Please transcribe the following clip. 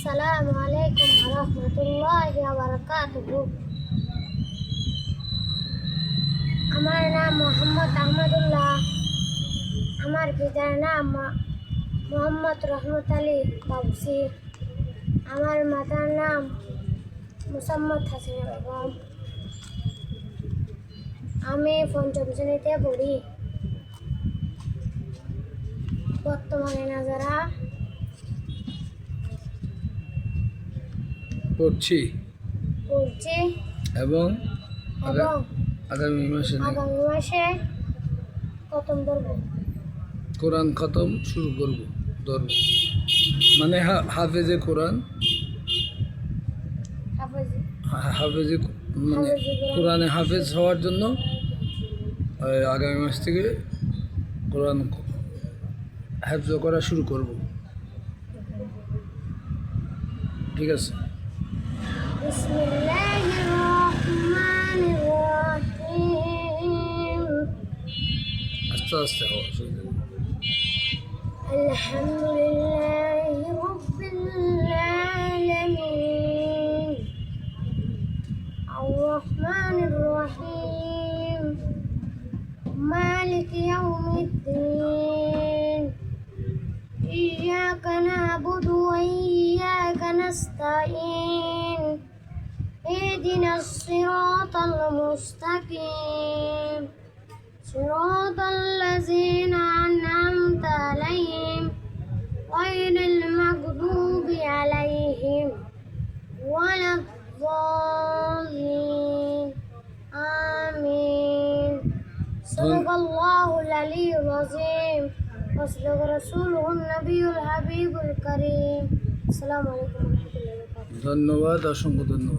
আসসালামু আলাইকুম ওয়া রাহমাতুল্লাহি ওয়া বারাকাতুহু। আমার নাম মোহাম্মদ আহমদুল্লাহ। আমার পিতার নাম মোহাম্মদ রহমত আলী বাবুসি। আমার মাতার নাম মুসাম্মদ হাসিনা বেগম। আমি পঞ্চম শ্রেণীতে পড়ি। বর্তমানে নাজারা পড়ছি এবং আগামী মাসে খতম ধরব, কোরআন খতম শুরু করব ধরব, মানে হাফেজে কোরআন, হাফেজে মানে কোরআনে হাফেজ হওয়ার জন্য আগামী মাস থেকে কোরআন হাফজ করা শুরু করব। ঠিক আছে। বিসমিল্লাহির রহমানির রহিম। আস্তে আস্তে হওয়া শুরু। আলহামদুলিল্লাহি রাব্বিল আলামিন আর রহমানির রহিম মালিকি ইয়াউমিদ্দিন ইয়্যাকা না'বুদু ওয়া ইয়্যাকা নাস্তাঈন ইহদিনাস সিরাতাল মুস্তাকিম সিরাতাল লাযীনা আন'আমতা আলাইহিম গায়রিল মাগদুবি আলাইহিম ওয়ালাদ-দাল্লিন আমিন। সাদাকাল্লাহুল আলিয়্যুল আযীম ওয়া সাদাকা রাসূলুহুন নবিয়্যুল হাবিবুল কারীম। আসসালামু আলাইকুম ওয়া রাহমাতুল্লাহি ওয়া বারাকাতুহু। ধন্যবাদ, অসংখ্য ধন্যবাদ।